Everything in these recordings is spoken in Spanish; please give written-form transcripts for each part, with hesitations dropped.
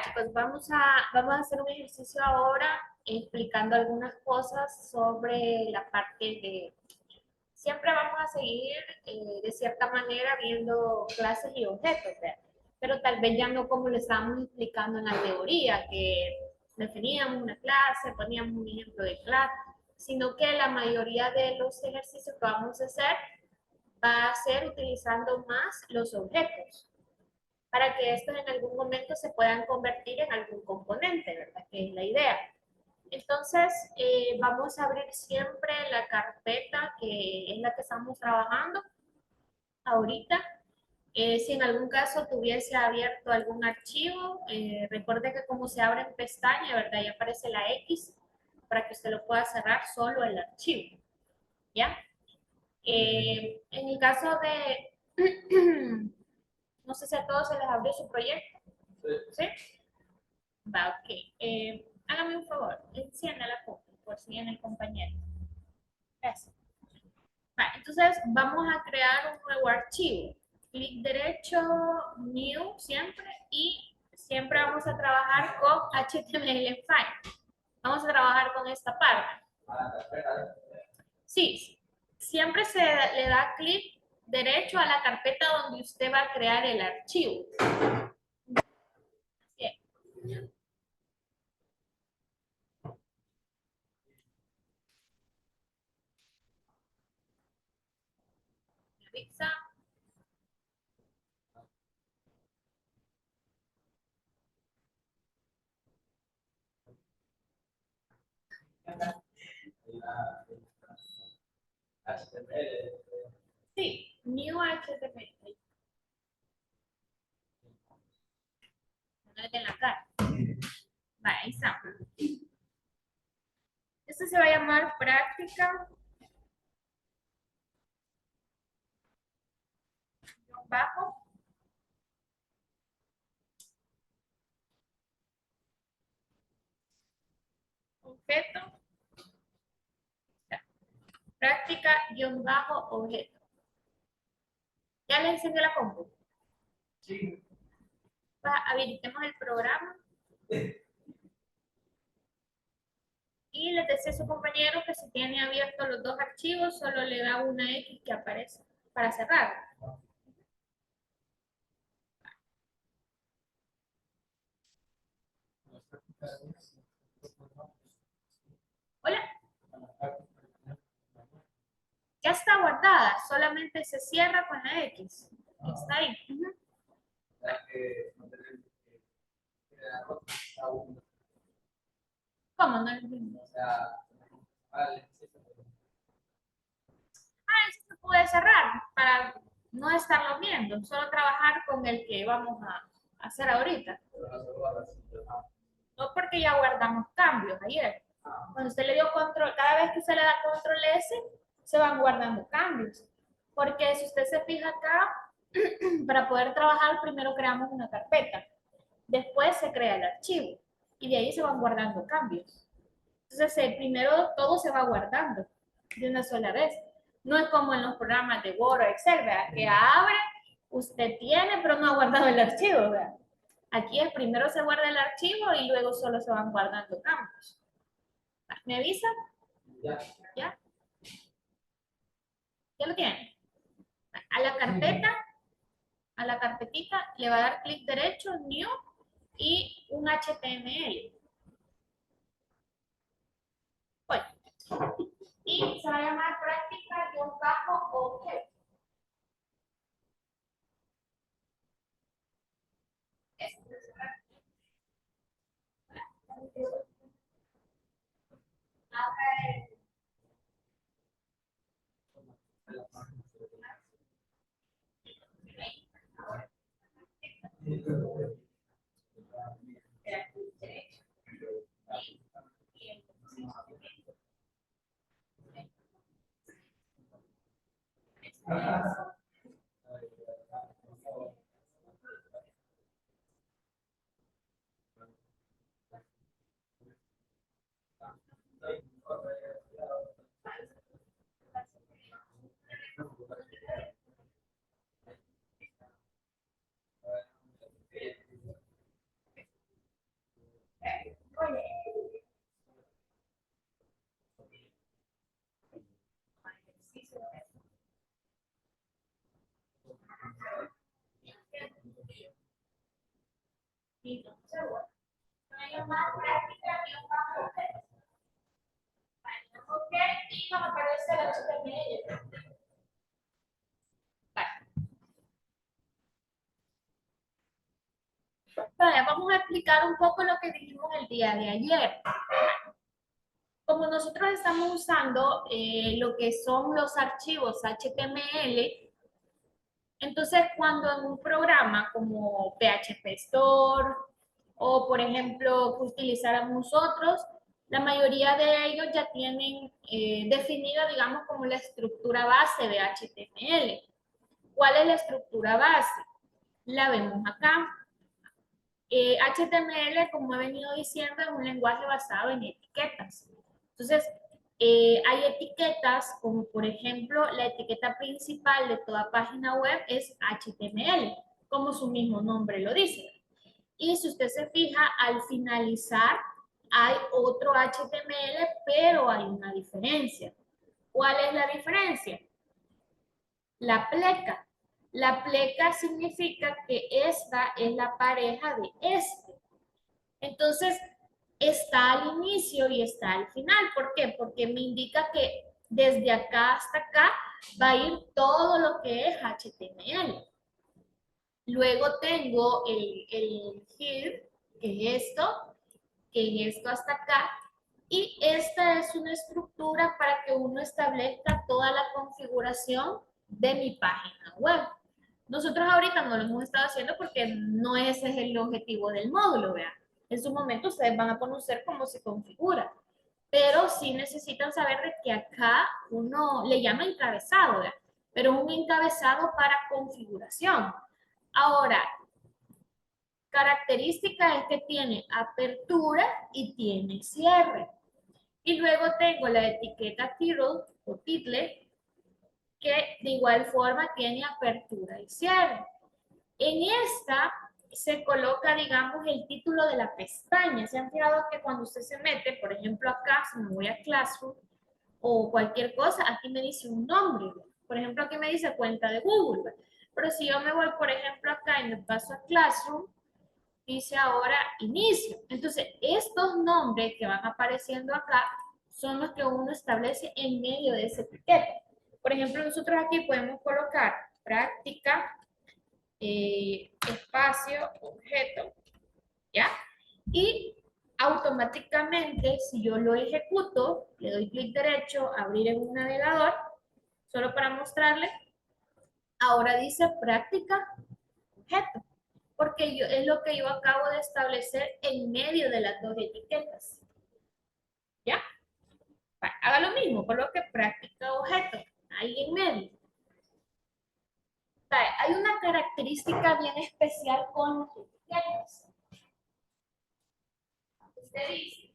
chicos, vamos a hacer un ejercicio ahora explicando algunas cosas sobre la parte de... Siempre vamos a seguir de cierta manera viendo clases y objetos, ¿verdad? Pero tal vez ya no como lo estábamos explicando en la teoría, que definíamos una clase, poníamos un ejemplo de clase, sino que la mayoría de los ejercicios que vamos a hacer va a ser utilizando más los objetos, para que estos en algún momento se puedan convertir en algún componente, ¿verdad? Que es la idea. Entonces, vamos a abrir siempre la carpeta que es la que estamos trabajando ahorita. Si en algún caso tuviese abierto algún archivo, recuerde que como se abre en pestaña, ¿verdad? Ya aparece la X para que usted lo pueda cerrar solo el archivo, ¿ya? En el caso de, no sé si a todos se les abrió su proyecto, ¿sí? Va, ok. Hágame un favor, encienda la compu por si viene el compañero. Gracias. Va, entonces vamos a crear un nuevo archivo. Clic derecho, New siempre, y siempre vamos a trabajar con HTML5. Vamos a trabajar con esta parte. Sí, siempre se le da clic derecho a la carpeta donde usted va a crear el archivo. Bien. Avisa. Sí, New HTML. No en la cara. Va, ahí está. Esto se va a llamar práctica bajo objeto, práctica guión bajo objeto. ¿Ya le encendió la compu? Sí. Habilitemos el programa. Y le decía a su compañero que si tiene abiertos los dos archivos, solo le da una X que aparece para cerrar. Hola. Ya está guardada, solamente se cierra con la X. Está ahí. ¿Cómo no es mismo? Eso se puede cerrar para no estarlo viendo, solo trabajar con el que vamos a hacer ahorita. No, porque ya guardamos cambios ayer. Cuando usted le dio control, cada vez que usted le da control S, se van guardando cambios. Porque si usted se fija acá, para poder trabajar, primero creamos una carpeta. Después se crea el archivo. Y de ahí se van guardando cambios. Entonces, primero todo se va guardando de una sola vez. No es como en los programas de Word o Excel, ¿verdad? Que abre, usted tiene, pero no ha guardado el archivo, ¿verdad? Aquí es primero se guarda el archivo y luego solo se van guardando campos. ¿Me avisa? Ya. ¿Ya? ¿Ya lo tiene? A la carpeta, a la carpetita, le va a dar clic derecho, New, y un HTML. Bueno, y se va a llamar práctica-objeto. HTML. Vale, vamos a explicar un poco lo que dijimos el día de ayer. Como nosotros estamos usando lo que son los archivos HTML, entonces cuando en un programa como PHP Store o por ejemplo que utilizáramos nosotros, la mayoría de ellos ya tienen definida, digamos, como la estructura base de HTML. ¿Cuál es la estructura base? La vemos acá. HTML, como he venido diciendo, es un lenguaje basado en etiquetas. Entonces, hay etiquetas como por ejemplo la etiqueta principal de toda página web es HTML, como su mismo nombre lo dice. Y si usted se fija, al finalizar hay otro HTML, pero hay una diferencia. ¿Cuál es la diferencia? La pleca. La pleca significa que esta es la pareja de este. Entonces, está al inicio y está al final. ¿Por qué? Porque me indica que desde acá hasta acá va a ir todo lo que es HTML. Luego tengo el head, que es esto hasta acá. Y esta es una estructura para que uno establezca toda la configuración de mi página web. Nosotros ahorita no lo hemos estado haciendo porque no ese es el objetivo del módulo, vean. En su momento ustedes van a conocer cómo se configura, pero sí necesitan saber de que acá uno le llama encabezado, ¿verdad? Pero un encabezado para configuración. Ahora, característica es que tiene apertura y tiene cierre. Y luego tengo la etiqueta title o title, que de igual forma tiene apertura y cierre. En esta se coloca, digamos, el título de la pestaña. ¿Se han fijado que cuando usted se mete, por ejemplo, acá, si me voy a Classroom o cualquier cosa, aquí me dice un nombre? Por ejemplo, aquí me dice cuenta de Google. Pero si yo me voy, por ejemplo, acá y me paso a Classroom, dice ahora inicio. Entonces, estos nombres que van apareciendo acá son los que uno establece en medio de ese etiqueta. Por ejemplo, nosotros aquí podemos colocar práctica, espacio, objeto, ¿ya? Y automáticamente, si yo lo ejecuto, le doy clic derecho, abrir en un navegador, solo para mostrarle, ahora dice práctica, objeto, porque es lo que yo acabo de establecer en medio de las dos etiquetas, ¿ya? Haga lo mismo, coloque práctica, objeto, ahí en medio. Hay una característica bien especial con las etiquetas. Usted dice,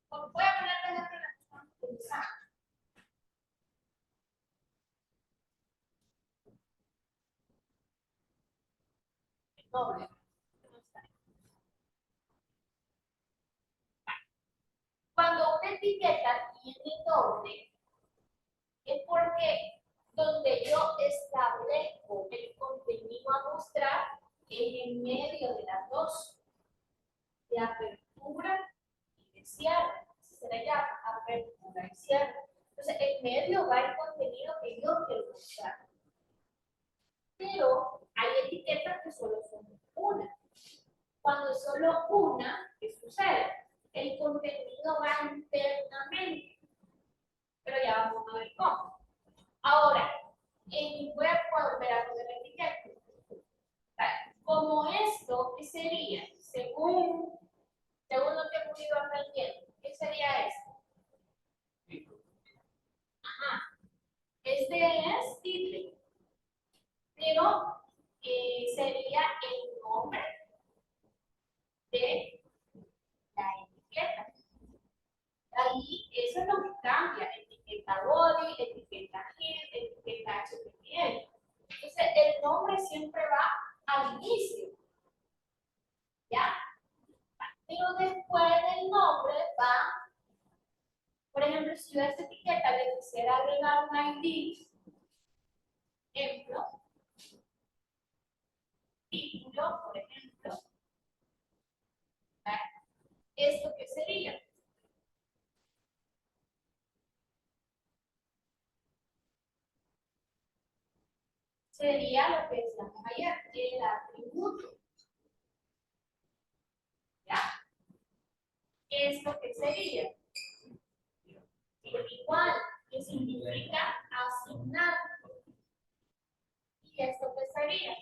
voy a poner el ejemplo de la que estamos utilizando. Doble. Cuando una etiqueta tiene doble, es porque donde yo establezco el contenido a mostrar es en medio de las dos, de apertura y de cierre. Se le llama apertura y cierre. Entonces, en medio va el contenido que yo quiero mostrar. Pero hay etiquetas que solo son una. Cuando es solo una, ¿qué sucede? El contenido va internamente. Pero ya vamos a ver cómo. Ahora, voy a volver a poner la etiqueta. Como esto, ¿qué sería? Según lo que hemos ido aprendiendo, ¿qué sería esto? Ajá. Este es título. Pero sería el nombre de la etiqueta. Ahí eso es lo que cambia. Etiqueta body, etiqueta head, etiqueta HTML. Entonces, el nombre siempre va al inicio. ¿Ya? Pero después del nombre va, por ejemplo, si yo a esta etiqueta le quisiera agregar un ID, ejemplo, título, por ejemplo, ¿vale? ¿Esto qué sería? sería lo que decíamos ayer, el atributo. ¿Ya? ¿Esto qué sería? Igual, que significa asignar. ¿Y esto qué sería?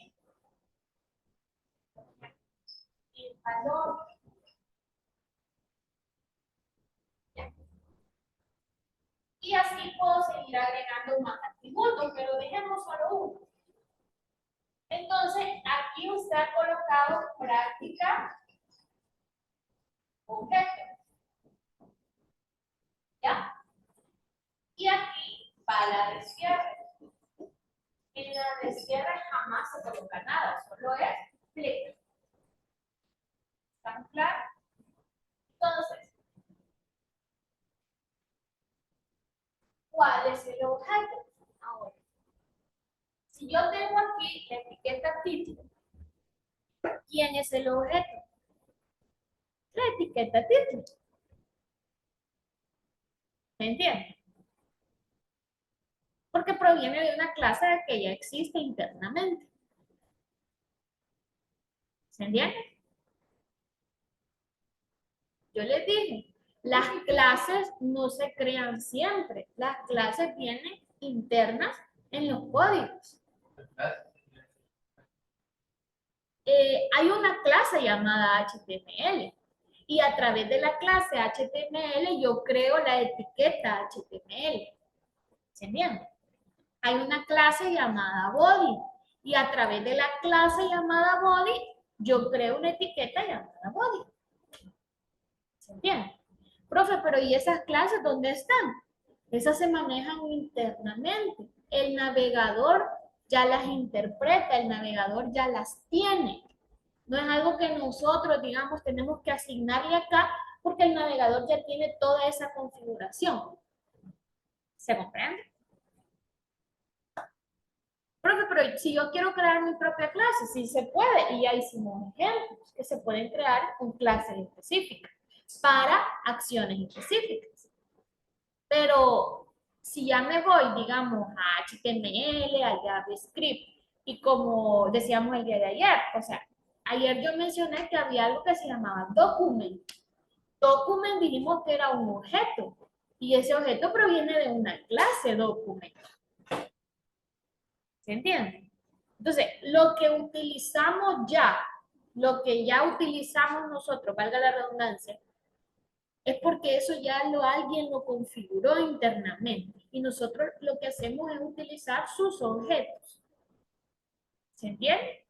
El valor. ¿Ya? Y así puedo seguir agregando más atributos, pero dejemos solo uno. Entonces, aquí usted ha colocado práctica objeto. ¿Ya? Y aquí va la de cierre. En la de cierre jamás se coloca nada, solo es clic. ¿Estamos claros? Entonces, ¿cuál es el objeto? Ahora, si yo tengo aquí la etiqueta título, ¿quién es el objeto? La etiqueta título. ¿Me entiendes? Porque proviene de una clase que ya existe internamente. ¿Se entiende? Yo les dije, las clases no se crean siempre. Las clases vienen internas en los códigos. Hay una clase llamada HTML y a través de la clase HTML yo creo la etiqueta HTML. ¿Se entiende? Hay una clase llamada body y a través de la clase llamada body yo creo una etiqueta llamada body. ¿Se entiende? Profe, pero ¿y esas clases dónde están? Esas se manejan internamente. El navegador ya las interpreta, el navegador ya las tiene. No es algo que nosotros, digamos, tenemos que asignarle acá porque el navegador ya tiene toda esa configuración. ¿Se comprende? Profe, pero si yo quiero crear mi propia clase, sí se puede. Y ya hicimos ejemplos que se pueden crear con clases específicas para acciones específicas. Pero si ya me voy, digamos, a HTML, a JavaScript, y como decíamos el día de ayer, o sea, ayer yo mencioné que había algo que se llamaba document. Document dijimos que era un objeto, y ese objeto proviene de una clase document. ¿Se entiende? Entonces, lo que utilizamos ya, lo que ya utilizamos nosotros, valga la redundancia, es porque eso ya alguien lo configuró internamente y nosotros lo que hacemos es utilizar sus objetos. ¿Se entiende?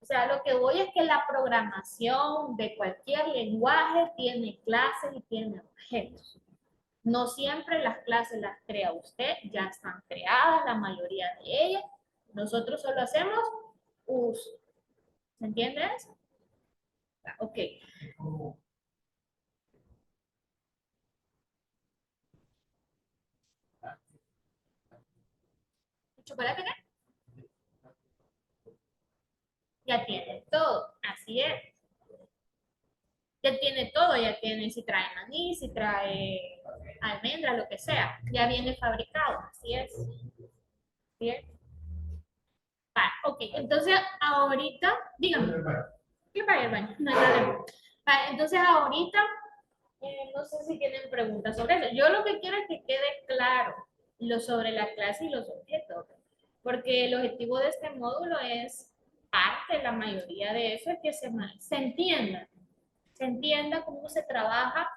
O sea, lo que voy es que la programación de cualquier lenguaje tiene clases y tiene objetos. No siempre las clases las crea usted, ya están creadas la mayoría de ellas. Nosotros solo hacemos uso. ¿Se entiende eso? Ok. ¿Chocolate qué? Ya tiene todo, así es. Ya tiene todo, ya tiene si trae maní, si trae almendras, lo que sea. Ya viene fabricado, así es. ¿Bien? Ok, entonces ahorita, dígame. ¿Qué vaya al baño? No hay problema. Entonces ahorita, no sé si tienen preguntas sobre eso. Yo lo que quiero es que quede claro lo sobre la clase y los objetos. Porque el objetivo de este módulo es parte, la mayoría de eso, es que se entienda cómo se trabaja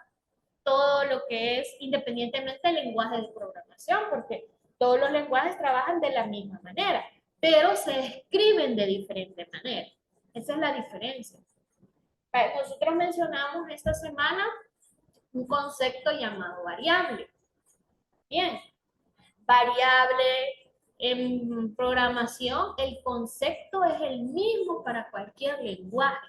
todo lo que es independientemente del lenguaje de programación, porque todos los lenguajes trabajan de la misma manera, pero se escriben de diferente manera. Esa es la diferencia. Nosotros mencionamos esta semana un concepto llamado variable. Bien, variable en programación, el concepto es el mismo para cualquier lenguaje.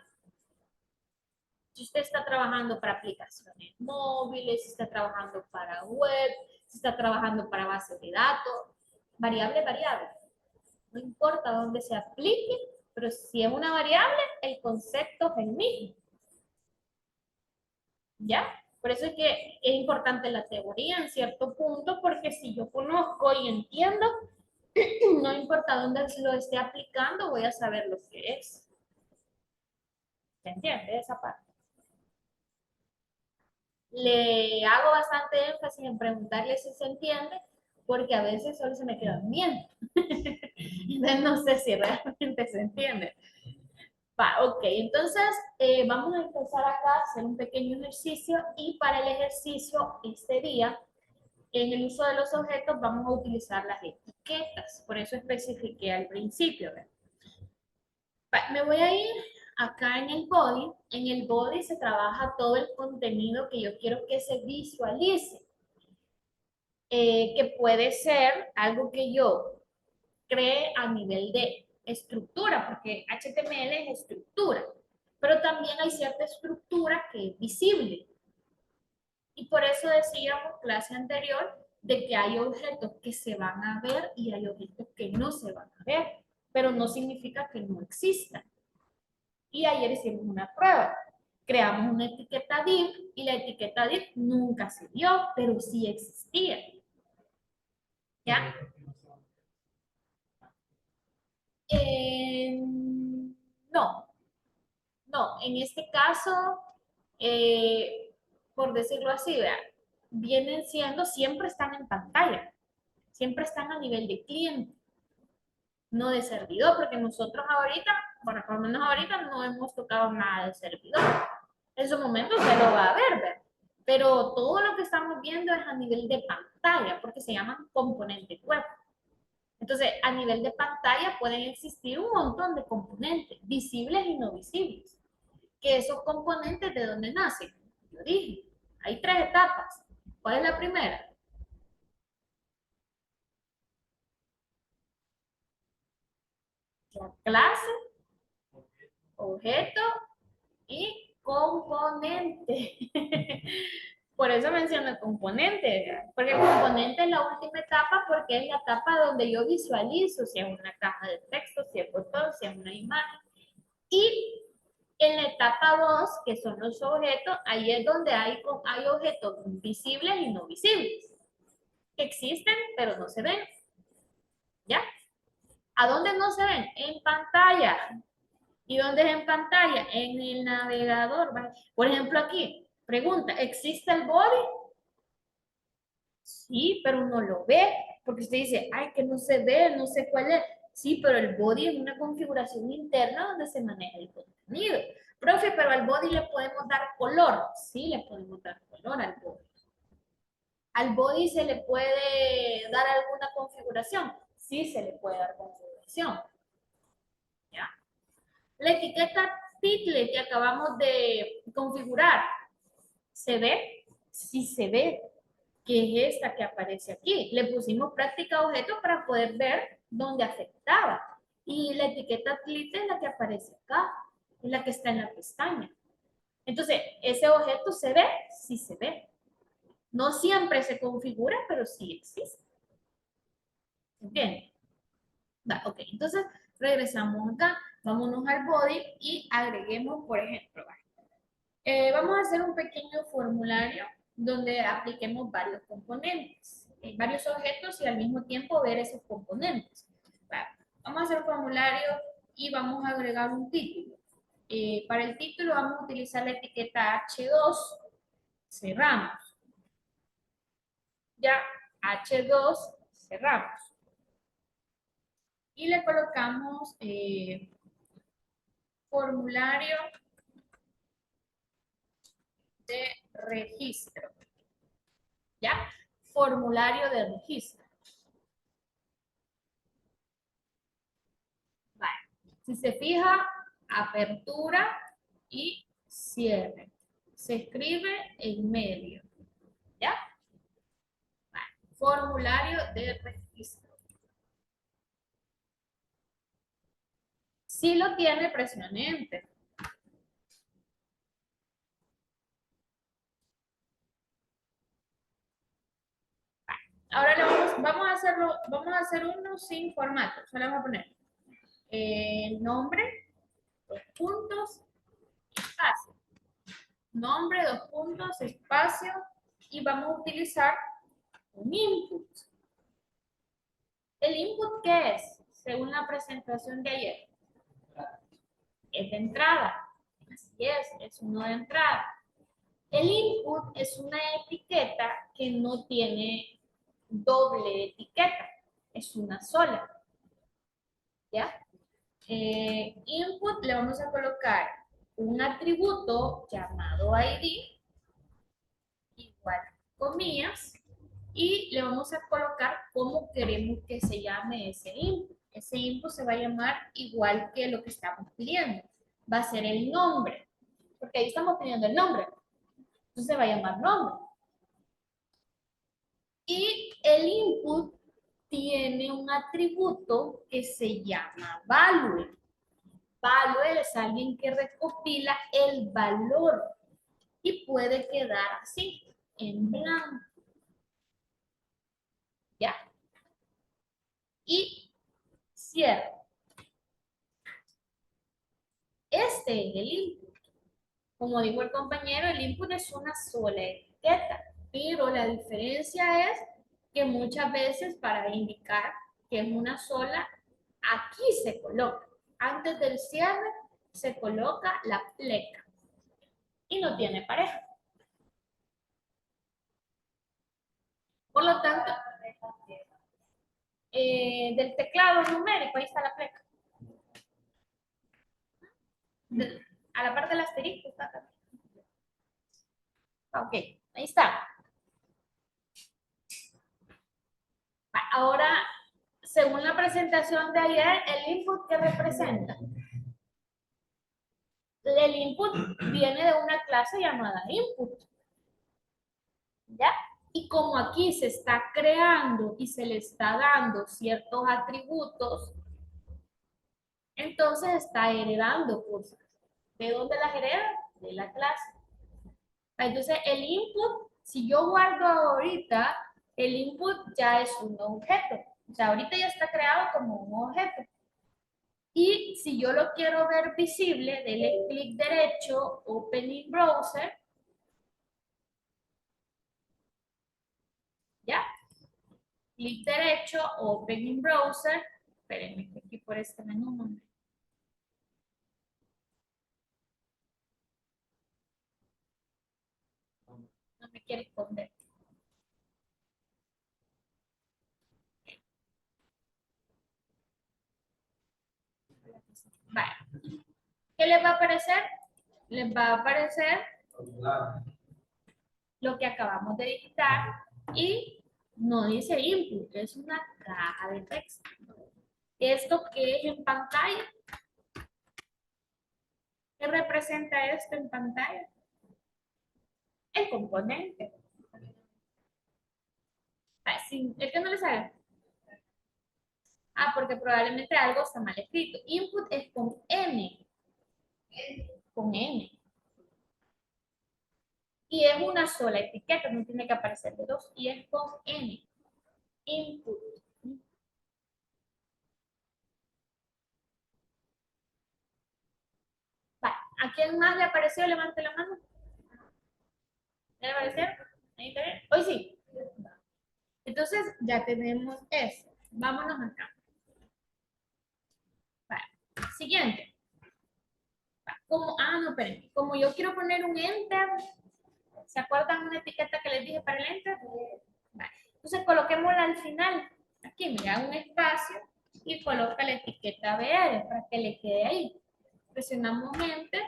Si usted está trabajando para aplicaciones móviles, si está trabajando para web, si está trabajando para bases de datos, variable, variable. No importa dónde se aplique, pero si es una variable, el concepto es el mismo. ¿Ya? Por eso es que es importante la teoría en cierto punto, porque si yo conozco y entiendo, No importa dónde lo esté aplicando, voy a saber lo que es. ¿Se entiende esa parte? Le hago bastante énfasis en preguntarle si se entiende, porque a veces solo se me quedan bien. Entonces no sé si realmente se entiende. Va, ok, entonces vamos a empezar acá a hacer un pequeño ejercicio y para el ejercicio este día, en el uso de los objetos vamos a utilizar las etiquetas, por eso especifiqué al principio. ¿Verdad? Me voy a ir acá en el body se trabaja todo el contenido que yo quiero que se visualice, que puede ser algo que yo cree a nivel de estructura, porque HTML es estructura, pero también hay cierta estructura que es visible. Y por eso decíamos clase anterior de que hay objetos que se van a ver y hay objetos que no se van a ver, pero no significa que no existan. Y ayer hicimos una prueba. Creamos una etiqueta div y la etiqueta div nunca se vio, pero sí existía. ¿Ya? No, no, en este caso, eh, por decirlo así, ¿verdad? Vienen siendo, siempre están en pantalla, siempre están a nivel de cliente, no de servidor, porque nosotros ahorita, bueno, por lo menos ahorita no hemos tocado nada de servidor. En su momento se lo va a ver, ¿verdad? Pero todo lo que estamos viendo es a nivel de pantalla, porque se llaman componentes web. Entonces, a nivel de pantalla pueden existir un montón de componentes, visibles y no visibles. Que esos componentes, ¿de dónde nacen? Yo dije, hay tres etapas. ¿Cuál es la primera? La clase, objeto y componente. Por eso menciono el componente, porque el componente es la última etapa porque es la etapa donde yo visualizo si es una caja de texto, si es botón, si es una imagen. Y en la etapa 2, que son los objetos, ahí es donde hay objetos visibles y no visibles, que existen pero no se ven. ¿Ya? ¿A dónde no se ven? En pantalla. ¿Y dónde es en pantalla? En el navegador. ¿Vale? Por ejemplo, aquí, pregunta, ¿existe el body? Sí, pero no lo ve, porque usted dice, ay, que no se ve, no sé cuál es. Sí, pero el body es una configuración interna donde se maneja el contenido. Profe, pero al body le podemos dar color. Sí, le podemos dar color al body. ¿Al body se le puede dar alguna configuración? Sí, se le puede dar configuración. ¿Ya? La etiqueta title que acabamos de configurar, ¿se ve? Sí se ve, que es esta que aparece aquí. Le pusimos práctica objeto para poder ver dónde afectaba. Y la etiqueta title es la que aparece acá, es la que está en la pestaña. Entonces, ¿ese objeto se ve? Sí se ve. No siempre se configura, pero sí existe. ¿Entiendes? Ok, entonces regresamos acá, vámonos al body y agreguemos, por ejemplo, vamos a hacer un pequeño formulario donde apliquemos varios componentes, varios objetos y al mismo tiempo ver esos componentes. Vamos a hacer un formulario y vamos a agregar un título. Para el título vamos a utilizar la etiqueta H2, cerramos. Ya H2, cerramos. Y le colocamos formulario de registro. ¿Ya? Formulario de registro. Vale. Si se fija, apertura y cierre. Se escribe en medio. ¿Ya? Vale. Formulario de registro. Si lo tiene, presione Enter. Ahora vamos a hacer uno sin formato. Solo vamos a poner el nombre, dos puntos, espacio. Nombre, dos puntos, espacio, y vamos a utilizar un input. ¿El input qué es? Según la presentación de ayer. Es de entrada. Así es uno de entrada. El input es una etiqueta que no tiene doble etiqueta, es una sola, ¿ya? Input le vamos a colocar un atributo llamado ID, igual comillas, y le vamos a colocar cómo queremos que se llame ese input. Ese input se va a llamar igual que lo que estamos pidiendo. Va a ser el nombre, porque ahí estamos pidiendo el nombre. Entonces se va a llamar nombre. Y el input tiene un atributo que se llama value. Value es alguien que recopila el valor y puede quedar así, en blanco. ¿Ya? Y cierro. Este es el input. Como dijo el compañero, el input es una sola etiqueta, pero la diferencia es que muchas veces para indicar que es una sola, aquí se coloca. Antes del cierre se coloca la pleca y no tiene pareja. Por lo tanto, del teclado numérico, ahí está la pleca. A la parte del asterisco está acá. Ok, ahí está. Ahora, según la presentación de ayer, el input que representa. El input viene de una clase llamada input. ¿Ya? Y como aquí se está creando y se le está dando ciertos atributos, entonces está heredando cosas. ¿De dónde las hereda? De la clase. Entonces el input, si yo guardo ahorita, el input ya es un objeto. O sea, ahorita ya está creado como un objeto. Y si yo lo quiero ver visible, dele clic derecho, Open in Browser, ¿ya? Clic derecho, Open in Browser. Espérenme que aquí por este menú no me quiere esconder. Vale. ¿Qué les va a aparecer? Les va a aparecer lo que acabamos de digitar y no dice input, es una caja de texto. Esto que es en pantalla, ¿qué representa esto en pantalla? El componente. Es que no le sale. Ah, porque probablemente algo está mal escrito. Input es con N. Con N. Y es una sola etiqueta, no tiene que aparecer de dos. Y es con N. Input. Vale. ¿A quién más le apareció? Levante la mano. ¿Le apareció? Ahí está bien. Hoy sí. Entonces ya tenemos eso. Vámonos acá. Vale. Siguiente. Como, no, esperen. Como yo quiero poner un enter, ¿se acuerdan una etiqueta que les dije para el enter? Vale. Entonces coloquémosla al final. Aquí, mira, un espacio y coloca la etiqueta BR para que le quede ahí. Presionamos enter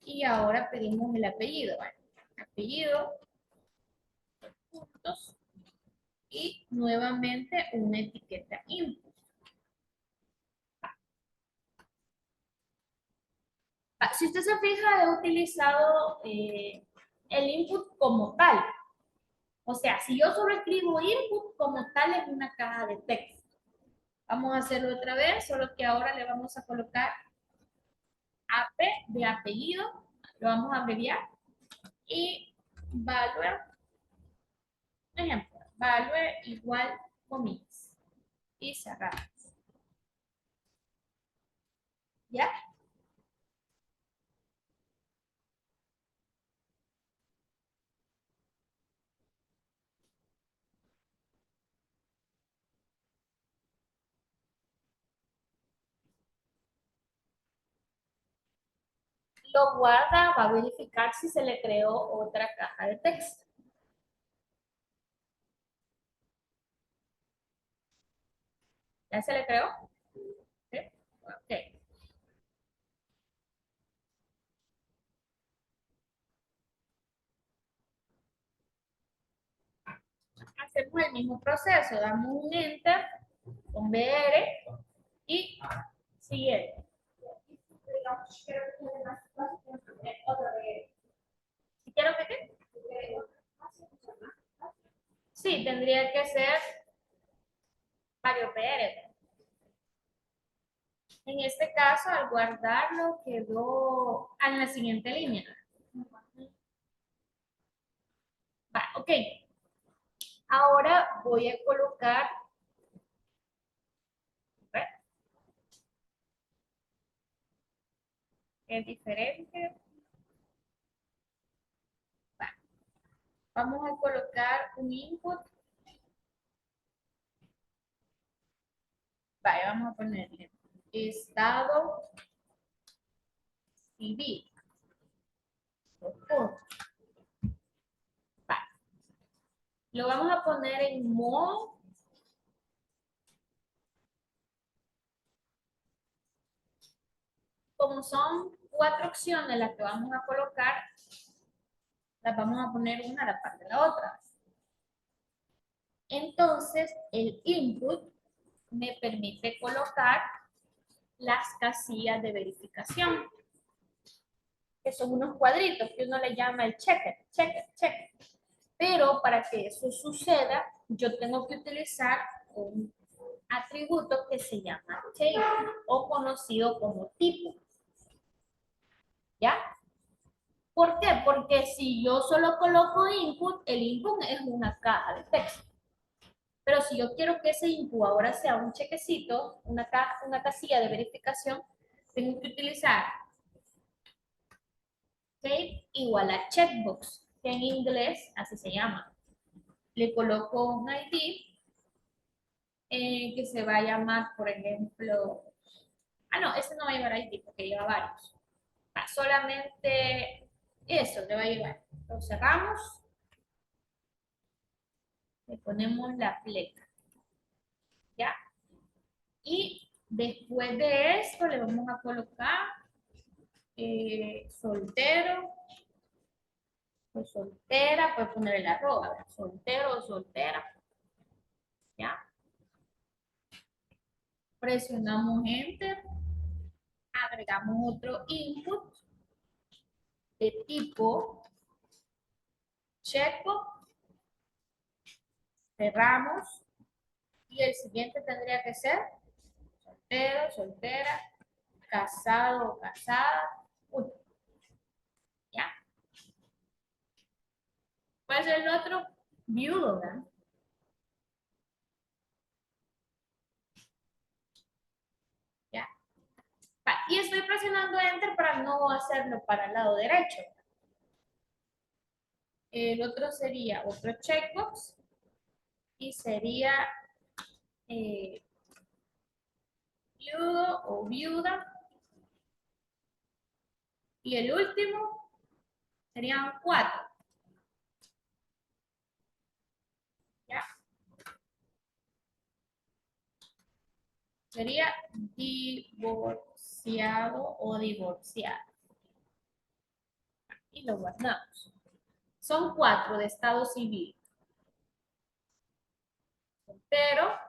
y ahora pedimos el apellido. ¿Vale? Apellido, puntos y nuevamente una etiqueta input. Si usted se fija, he utilizado el input como tal. O sea, si yo solo escribo input como tal es una caja de texto. Vamos a hacerlo otra vez, solo que ahora le vamos a colocar AP de apellido, lo vamos a abreviar, y value, por ejemplo, value igual comillas, y cerrar. ¿Ya? lo guarda, va a verificar si se le creó otra caja de texto. ¿Ya se le creó? ¿Sí? Ok. Hacemos el mismo proceso, damos un enter con BR y siguiente. ¿Y quiero que qué? Sí, tendría que ser Mario PR. En este caso, al guardarlo, quedó en la siguiente línea. Va, ok. Ahora voy a colocar, ¿ve? Es diferente. Va. Vamos a colocar un input. Vale, vamos a ponerle estado civil. Vale. Lo vamos a poner en modo. Como son 4 opciones las que vamos a colocar, las vamos a poner una a la par de la otra. Entonces, el input me permite colocar las casillas de verificación, que son unos cuadritos que uno le llama el checker, checker, checker. Pero para que eso suceda, yo tengo que utilizar un atributo que se llama table o conocido como tipo. ¿Ya? ¿Por qué? Porque si yo solo coloco input, el input es una caja de texto. Pero si yo quiero que ese input ahora sea un chequecito, una casilla de verificación, tengo que utilizar tape igual a checkbox, que en inglés así se llama. Le coloco un ID que se va a llamar, por ejemplo, no, ese no va a llevar ID porque lleva varios. Solamente eso le va a llevar. Lo cerramos, le ponemos la pleca, ¿ya? Y después de esto le vamos a colocar soltero o soltera, puede poner el arroba, soltero o soltera, ¿ya? Presionamos Enter, agregamos otro input de tipo checkbox, cerramos y el siguiente tendría que ser soltero, soltera, casado o casada, uy, ¿ya? Puede ser el otro viudo, ¿verdad? ¿Ya? Y estoy presionando Enter para no hacerlo para el lado derecho. El otro sería otro checkbox y sería viudo o viuda. Y el último serían 4. ¿Ya? Sería divorciado o divorciada. Y lo guardamos. Son 4 de estado civil. Soltero,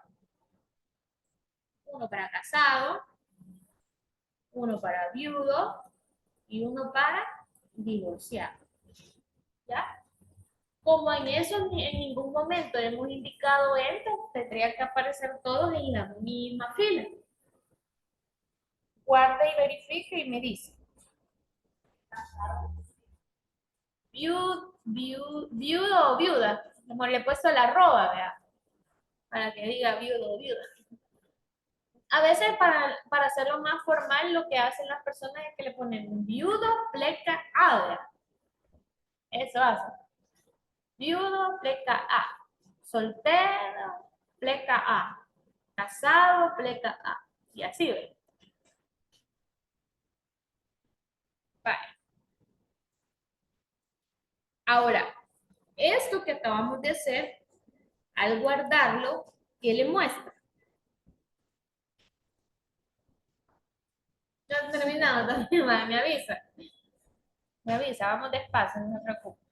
uno para casado, uno para viudo y uno para divorciado. ¿Ya? Como en eso en ningún momento hemos indicado enter, tendría que aparecer todos en la misma fila. Guarda y verifica y me dice. Viudo o viuda. Como le he puesto la arroba, ¿verdad? Para que diga viudo o viuda. A veces para hacerlo más formal, lo que hacen las personas es que le ponen viudo, pleca, A, ¿verdad? Eso hace. Viudo, pleca A. Soltero, pleca A. Casado, pleca A. Y así, ¿verdad? Vale. Ahora, esto que acabamos de hacer, al guardarlo, ¿qué le muestra? Ya he terminado también, me avisa. Me avisa, vamos despacio, no se preocupe.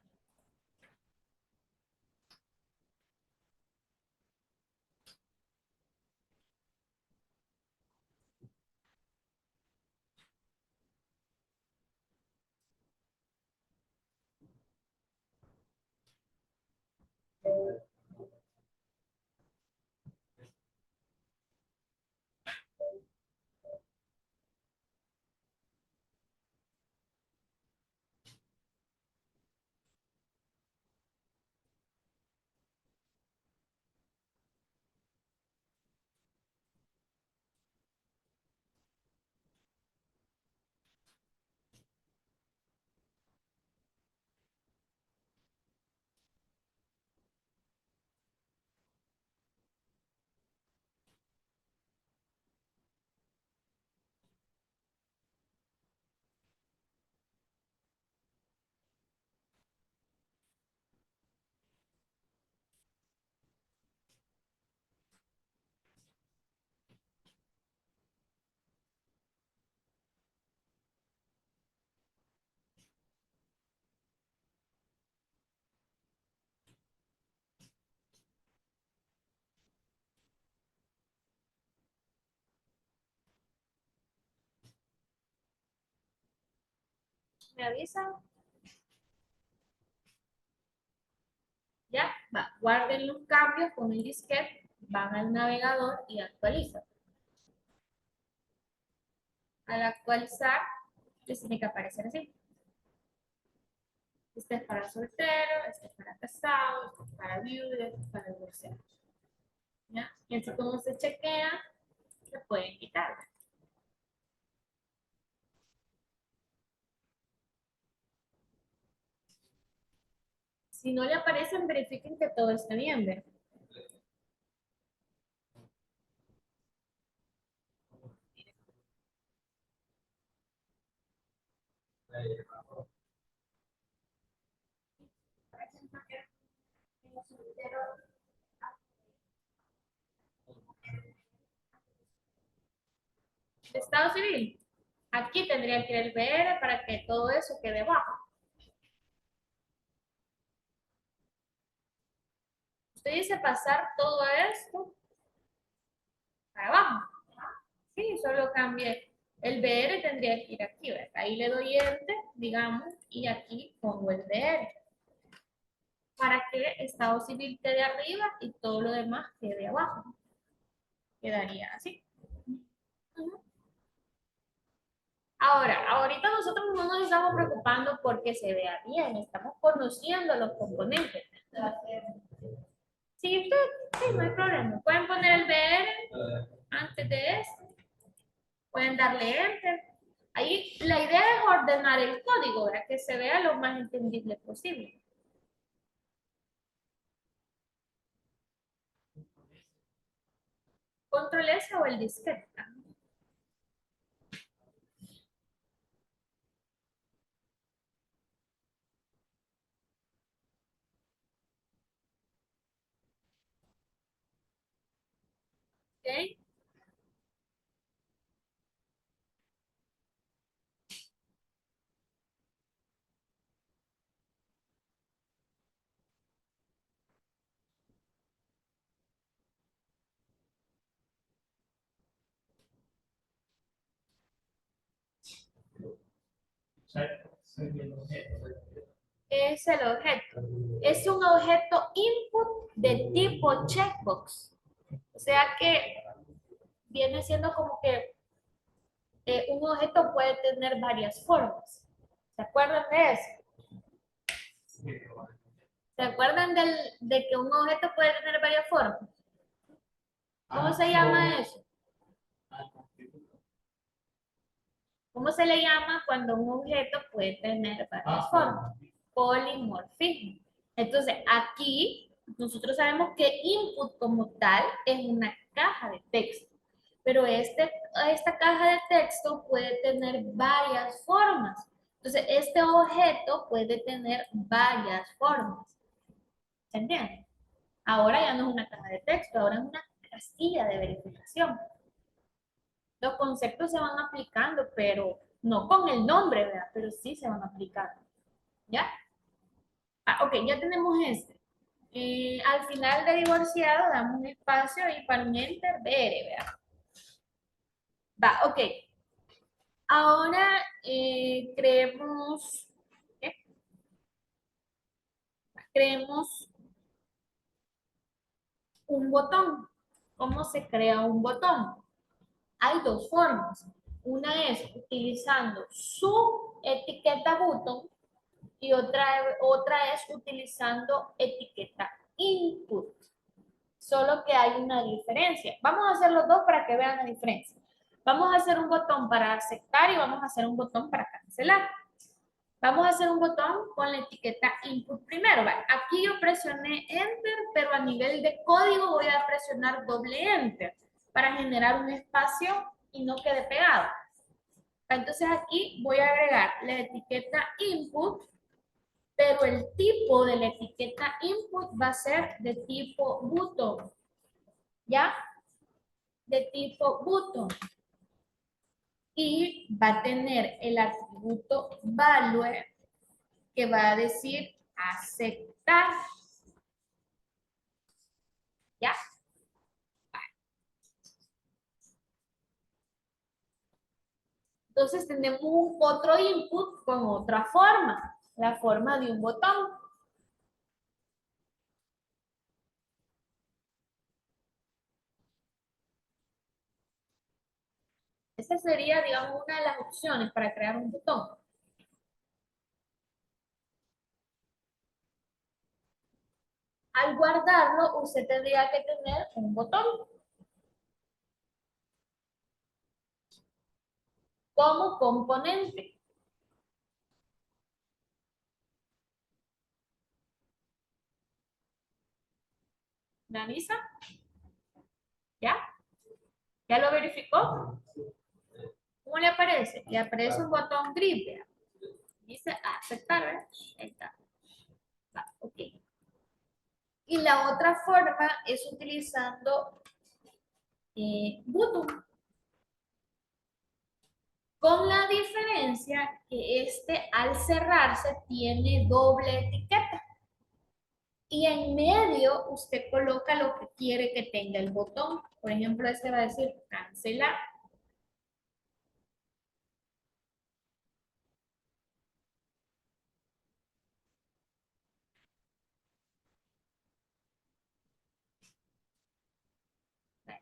Me avisa, ya, va, guarden los cambios con el disquete, van al navegador y actualizan. Al actualizar, les tiene que aparecer así. Este es para soltero, este es para casado, este es para viuda, este es para divorciado. ¿Ya? Y así como se chequea, se pueden quitar. Si no le aparecen, verifiquen que todo esté bien, ¿verdad? Estado civil. Aquí tendría que ir el VR para que todo eso quede abajo. Usted dice pasar todo esto para abajo. Sí, solo cambie. El VR tendría que ir aquí, ¿verdad? Ahí le doy enter, digamos, y aquí pongo el VR. Para que estado civil quede arriba y todo lo demás quede abajo. Quedaría así. Ujú. Ahora, ahorita nosotros no nos estamos preocupando porque se vea bien, estamos conociendo los componentes. Sí, usted, sí, no hay problema. Pueden poner el VR antes de esto, pueden darle enter. Ahí la idea es ordenar el código, ¿verdad? Que se vea lo más entendible posible. Control S o el disquete. ¿Ok? Es el objeto. Es un objeto input de tipo checkbox. O sea que viene siendo como que un objeto puede tener varias formas. ¿Se acuerdan de eso? ¿Se acuerdan de que un objeto puede tener varias formas? ¿Cómo se llama eso? ¿Cómo se le llama cuando un objeto puede tener varias formas? Polimorfismo. Entonces, aquí nosotros sabemos que input como tal es una caja de texto, pero esta caja de texto puede tener varias formas. Entonces, este objeto puede tener varias formas. ¿Se entiende? Ahora ya no es una caja de texto, ahora es una casilla de verificación. Los conceptos se van aplicando, pero no con el nombre, ¿verdad? Pero sí se van aplicando. ¿Ya? Ah, ok, ya tenemos este. Al final de divorciado damos un espacio y para un enter, ¿verdad? Va, ok. Ahora creemos, ¿qué? Creemos un botón. ¿Cómo se crea un botón? Hay dos formas. Una es utilizando su etiqueta button y otra es utilizando etiqueta input. Solo que hay una diferencia. Vamos a hacer los dos para que vean la diferencia. Vamos a hacer un botón para aceptar y vamos a hacer un botón para cancelar. Vamos a hacer un botón con la etiqueta input primero. ¿Va? Aquí yo presioné enter, pero a nivel de código voy a presionar doble enter para generar un espacio y no quede pegado. Entonces aquí voy a agregar la etiqueta input, pero el tipo de la etiqueta input va a ser de tipo button, ¿ya? De tipo button. Y va a tener el atributo value que va a decir aceptar, ¿ya? Entonces tenemos otro input con otra forma, la forma de un botón. Esa sería, digamos, una de las opciones para crear un botón. Al guardarlo, usted tendría que tener un botón como componente. ¿Me avisa? ¿Ya? ¿Ya lo verificó? ¿Cómo le aparece? Le aparece un botón gris, ¿verdad? Dice aceptar, ¿verdad? Ahí está. Va, ok. Y la otra forma es utilizando button, con la diferencia que este al cerrarse tiene doble etiqueta. Y en medio usted coloca lo que quiere que tenga el botón. Por ejemplo, este va a decir cancelar.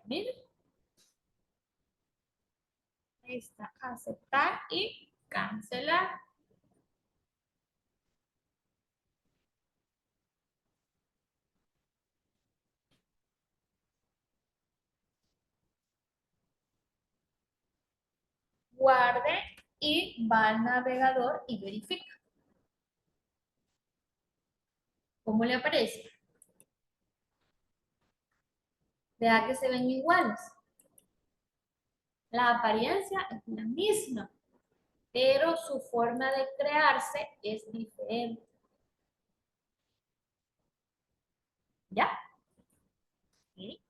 Miren, ahí está, aceptar y cancelar. Guarde y va al navegador y verifica. ¿Cómo le aparece? Vea que se ven iguales. La apariencia es la misma, pero su forma de crearse es diferente. ¿Ya? ¿Sí?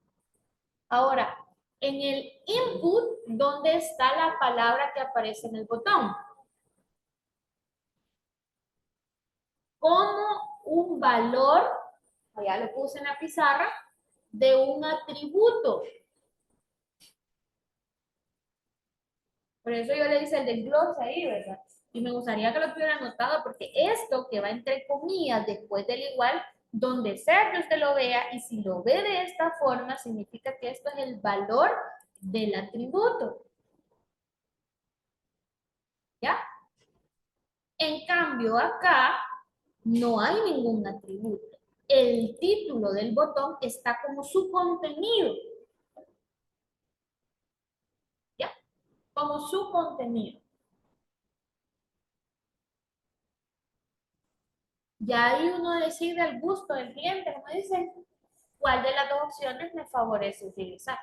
Ahora, en el input, ¿dónde está la palabra que aparece en el botón? Como un valor, allá lo puse en la pizarra, de un atributo. Por eso yo le hice el desglose ahí, ¿verdad? Y me gustaría que lo tuviera anotado porque esto que va entre comillas después del igual, donde sea que usted lo vea y si lo ve de esta forma, significa que esto es el valor del atributo. ¿Ya? En cambio acá no hay ningún atributo. El título del botón está como su contenido. ¿Ya? Como su contenido. Ya ahí uno decide al gusto del cliente, como dicen, cuál de las dos opciones me favorece utilizar.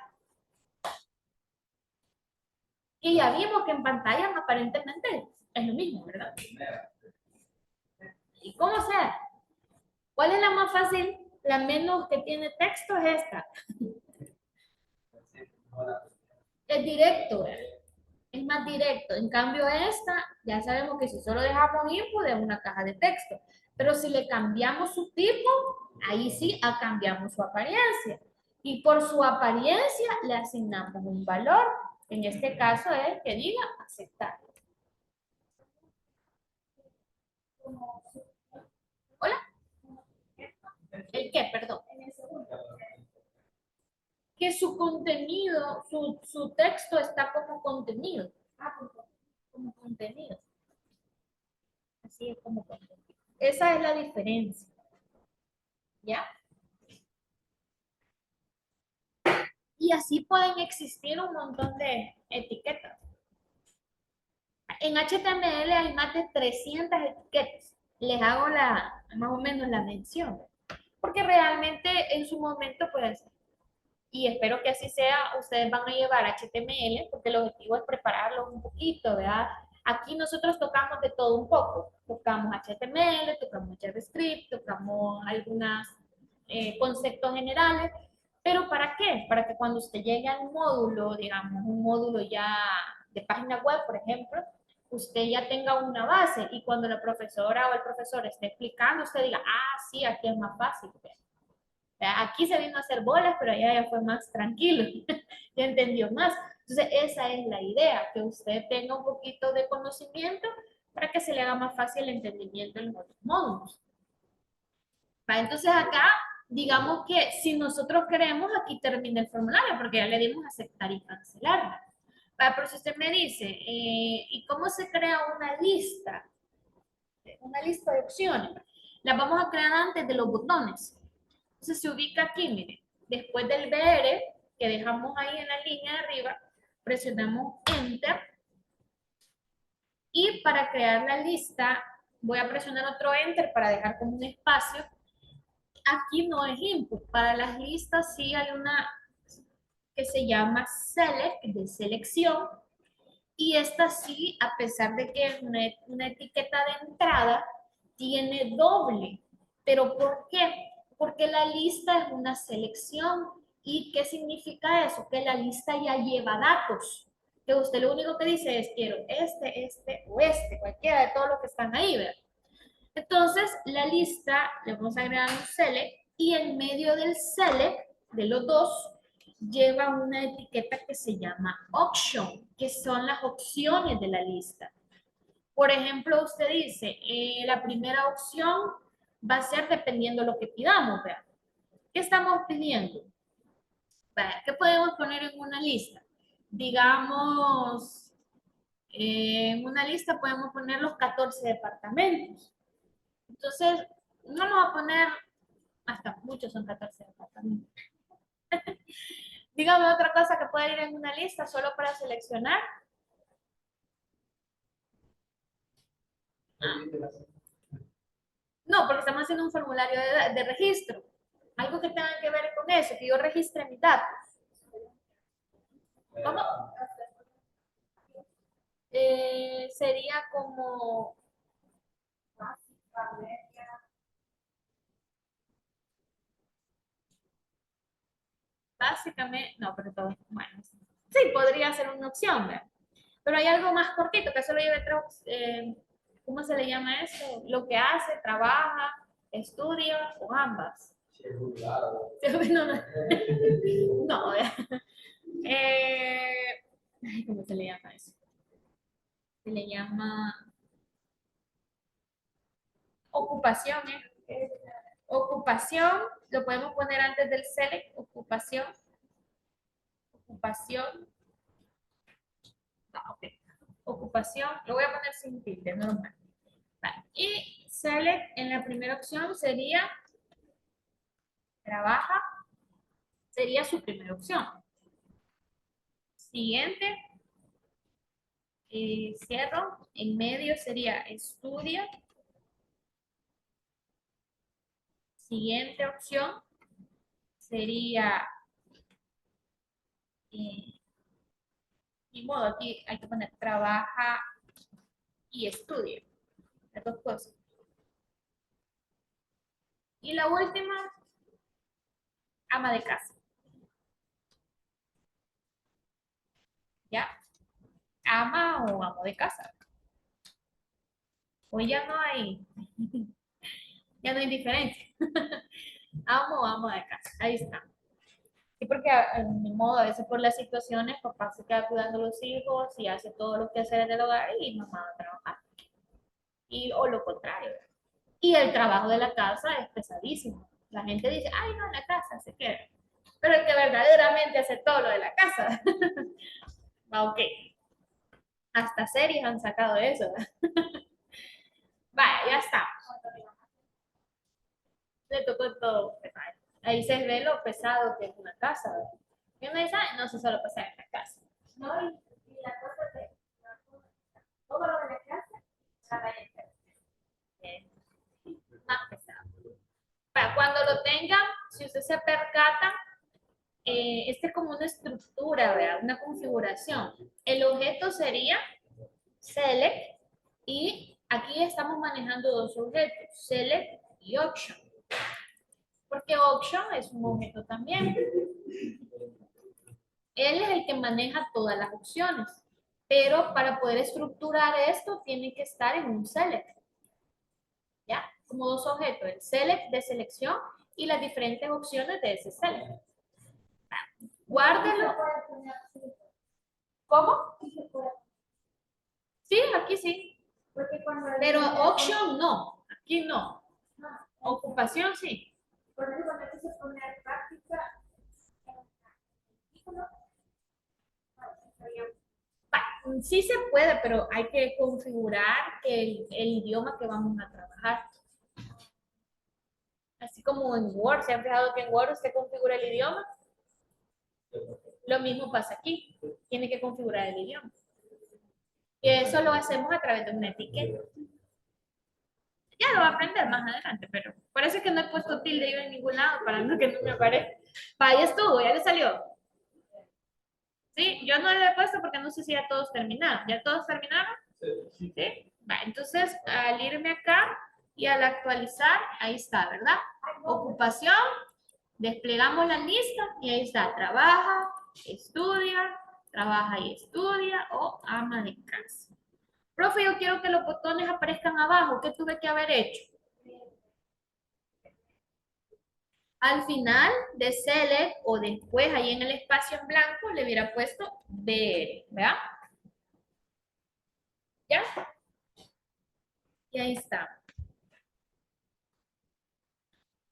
que ya vimos que en pantalla aparentemente es lo mismo, ¿verdad? ¿Y cómo sea? ¿Cuál es la más fácil? La menos que tiene texto es esta. Es directo, es más directo. En cambio esta, ya sabemos que si solo dejamos input es una caja de texto. Pero si le cambiamos su tipo, ahí sí cambiamos su apariencia. Y por su apariencia le asignamos un valor. En este caso es que diga aceptar. Hola, ¿el qué? Perdón. Que su contenido, su texto está como contenido. Como contenido. Así es como contenido. Esa es la diferencia. ¿Ya? Y así pueden existir un montón de etiquetas. En HTML hay más de 300 etiquetas. Les hago más o menos la mención. Porque realmente en su momento, pues, y espero que así sea, ustedes van a llevar HTML, porque el objetivo es prepararlos un poquito, ¿verdad? Aquí nosotros tocamos de todo un poco. Tocamos HTML, tocamos JavaScript, tocamos algunos conceptos generales, pero ¿para qué? Para que cuando usted llegue al módulo, digamos, un módulo ya de página web, por ejemplo, usted ya tenga una base y cuando la profesora o el profesor esté explicando, usted diga, ah, sí, aquí es más fácil. Aquí se vino a hacer bolas, pero allá ya fue más tranquilo, ya entendió más. Entonces, esa es la idea, que usted tenga un poquito de conocimiento para que se le haga más fácil el entendimiento en los otros módulos. Entonces, acá, digamos que si nosotros queremos, aquí termina el formulario, porque ya le dimos aceptar y cancelar. Pero si usted me dice, ¿y cómo se crea una lista? Una lista de opciones. Las vamos a crear antes de los botones. Entonces se ubica aquí, mire, después del BR que dejamos ahí en la línea de arriba, presionamos Enter y para crear la lista voy a presionar otro Enter para dejar como un espacio. Aquí no es input, para las listas sí hay una que se llama Select, de selección, y esta sí, a pesar de que es una etiqueta de entrada, tiene doble. ¿Pero por qué? Porque la lista es una selección. ¿Y qué significa eso? Que la lista ya lleva datos. Que usted lo único que dice es quiero este o este, cualquiera de todos los que están ahí, ¿verdad? Entonces, la lista, le vamos a agregar un select y en medio del select, de los dos, lleva una etiqueta que se llama option, que son las opciones de la lista. Por ejemplo, usted dice, la primera opción va a ser dependiendo de lo que pidamos, ¿verdad? ¿Qué estamos pidiendo? ¿Qué podemos poner en una lista? Digamos, en una lista podemos poner los 14 departamentos. Entonces, no vamos a poner, hasta muchos son 14 departamentos. Dígame otra cosa que puede ir en una lista solo para seleccionar. No, porque estamos haciendo un formulario de registro. Algo que tenga que ver con eso, que yo registre mis datos. ¿Cómo? Sería como básicamente, no, pero todo, bueno, sí, podría ser una opción, ¿verdad? Pero hay algo más cortito, que solo lleve ¿cómo se le llama eso? Lo que hace, trabaja, estudia o ambas. Sí, claro. No, no, no, ¿cómo se le llama eso? Se le llama ocupación, ¿eh? Ocupación, lo podemos poner antes del select, ocupación, ocupación, no, ok. Ocupación, lo voy a poner sin tilde, normal. Vale. Y select en la primera opción sería trabaja, sería su primera opción. Siguiente, cierro, en medio sería estudia. Siguiente opción sería Ni modo, aquí hay que poner trabaja y estudia. Las dos cosas. Y la última, ama de casa. ¿Ya? Ama o amo de casa. Hoy ya no hay diferencia. Amo o amo de casa. Ahí está. Sí, porque en mi modo, a veces por las situaciones, papá se queda cuidando a los hijos y hace todo lo que hace del hogar y mamá va a trabajar. Y, o lo contrario. Y el trabajo de la casa es pesadísimo. La gente dice, ay, no, en la casa se queda. Pero el que verdaderamente hace todo lo de la casa. Va, ok. Hasta series han sacado de eso. Vaya, ya está. Le tocó todo. Ahí se ve lo pesado que es una casa. Y uno dice, ay, no se solo pasa en la casa. No, y la cosa de todo lo de la casa, es más pesado. Para cuando lo tengan, si usted se percata, este es como una estructura, ¿verdad? Una configuración. El objeto sería select y aquí estamos manejando dos objetos, select y option. Porque option es un objeto también. Él es el que maneja todas las opciones. Pero para poder estructurar esto, tiene que estar en un select. ¿Ya? Como dos objetos, el select de selección y las diferentes opciones de ese select. Guárdelo. ¿Cómo? Sí, aquí sí. Pero option no. Aquí no. Ocupación sí. Por eso cuando aquí se pone práctica, sí se puede, pero hay que configurar el idioma que vamos a trabajar. Así como en Word, ¿se han fijado que en Word usted configura el idioma? Lo mismo pasa aquí. Tiene que configurar el idioma. Y eso lo hacemos a través de una etiqueta. Ya lo va a aprender más adelante, pero parece que no he puesto tilde yo en ningún lado para no que no me aparezca. Ya estuvo, ya le salió. Sí, yo no le he puesto porque no sé si ya todos terminaron. ¿Ya todos terminaron? Sí. ¿Sí? Va, entonces, al irme acá y al actualizar, ahí está, ¿verdad? Ocupación, desplegamos la lista y ahí está, trabaja y estudia o ama de casa. Profe, yo quiero que los botones aparezcan abajo. ¿Qué tuve que haber hecho? Al final de select o después ahí en el espacio en blanco le hubiera puesto ver, ¿verdad? ¿Ya? Y ahí está.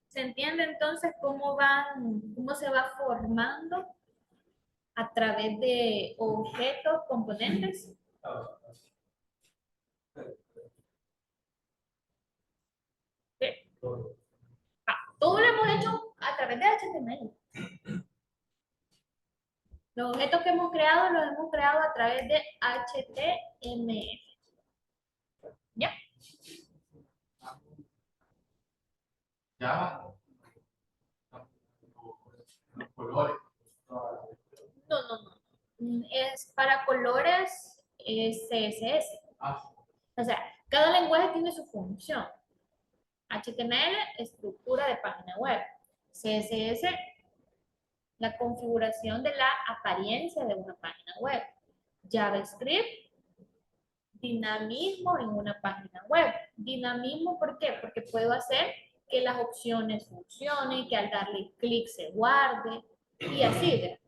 ¿Se entiende entonces cómo se va formando a través de objetos, componentes? ¿Sí? Todo lo hemos hecho a través de HTML. Los objetos que hemos creado los hemos creado a través de HTML. ¿Ya? Ya. Los colores. No. Es para colores CSS. O sea, cada lenguaje tiene su función. HTML, estructura de página web. CSS, la configuración de la apariencia de una página web. JavaScript, dinamismo en una página web. Dinamismo, ¿por qué? Porque puedo hacer que las opciones funcionen, que al darle clic se guarde y así.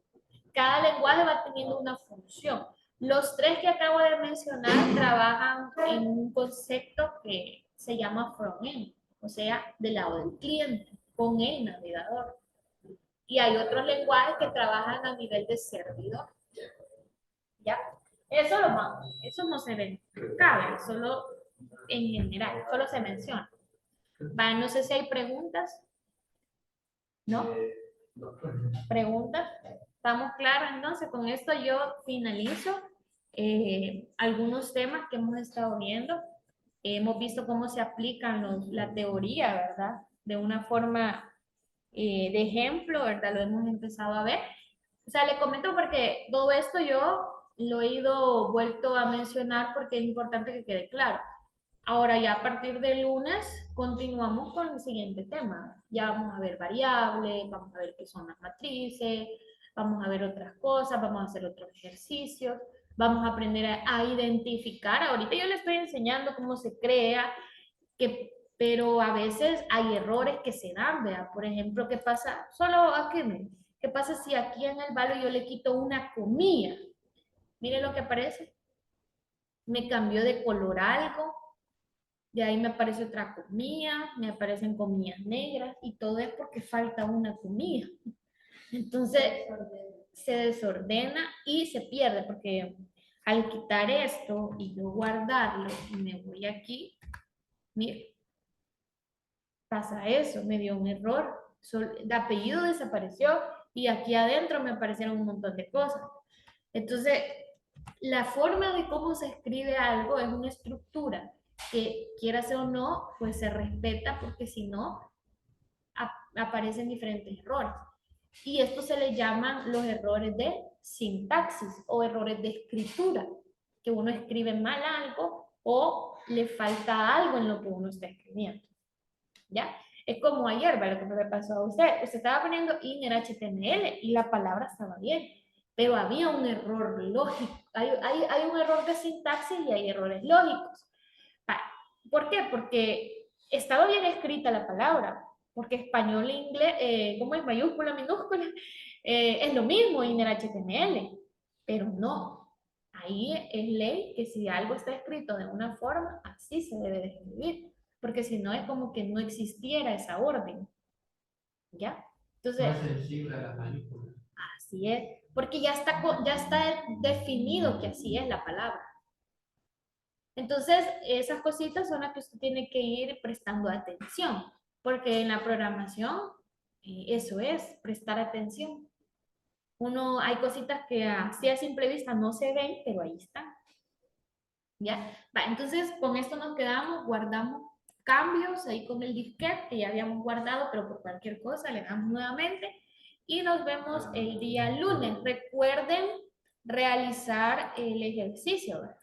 Cada lenguaje va teniendo una función. Los tres que acabo de mencionar trabajan en un concepto que se llama front-end, o sea, del lado del cliente, con el navegador. Y hay otros lenguajes que trabajan a nivel de servidor. ¿Ya? Eso no se ve, cabe, solo en general, solo se menciona. Va, no sé si hay preguntas. ¿No? ¿Preguntas? ¿Estamos claros entonces? Con esto yo finalizo algunos temas que hemos estado viendo. Hemos visto cómo se aplican la teoría, ¿verdad? De una forma de ejemplo, ¿verdad? Lo hemos empezado a ver. O sea, le comento porque todo esto yo lo he ido vuelto a mencionar porque es importante que quede claro. Ahora ya a partir del lunes continuamos con el siguiente tema. Ya vamos a ver variables, vamos a ver qué son las matrices, vamos a ver otras cosas, vamos a hacer otros ejercicios, vamos a aprender a identificar. Ahorita yo les estoy enseñando cómo se crea, pero a veces hay errores que se dan, ¿vea? Por ejemplo, ¿qué pasa? Solo aquí, miren, ¿qué pasa si aquí en el valor yo le quito una comilla? Mire lo que aparece. Me cambió de color algo, de ahí me aparece otra comilla, me aparecen comillas negras y todo es porque falta una comilla. Entonces se desordena y se pierde porque al quitar esto y yo guardarlo y me voy aquí, mire, pasa eso, me dio un error, el apellido desapareció y aquí adentro me aparecieron un montón de cosas. Entonces, la forma de cómo se escribe algo es una estructura que quieras o no, pues se respeta porque si no, aparecen diferentes errores. Y esto se le llaman los errores de sintaxis o errores de escritura, que uno escribe mal algo o le falta algo en lo que uno está escribiendo. ¿Ya? Es como ayer, ¿vale? Lo que me pasó a usted. Usted estaba poniendo inner HTML y la palabra estaba bien, pero había un error lógico. Hay un error de sintaxis y hay errores lógicos. ¿Por qué? Porque estaba bien escrita la palabra, porque español e inglés, ¿cómo es? Mayúscula, minúscula, es lo mismo en el HTML, pero no. Ahí es ley que si algo está escrito de una forma, así se debe de escribir, porque si no es como que no existiera esa orden, ¿ya? Entonces, más sensible a las mayúsculas. así es, porque ya está definido que así es la palabra. Entonces, esas cositas son las que usted tiene que ir prestando atención, porque en la programación eso es, prestar atención. Hay cositas que así a simple vista no se ven, pero ahí están. ¿Ya? Va, entonces, con esto nos quedamos, guardamos cambios ahí con el disquete que ya habíamos guardado, pero por cualquier cosa le damos nuevamente y nos vemos el día lunes. Recuerden realizar el ejercicio, ¿verdad?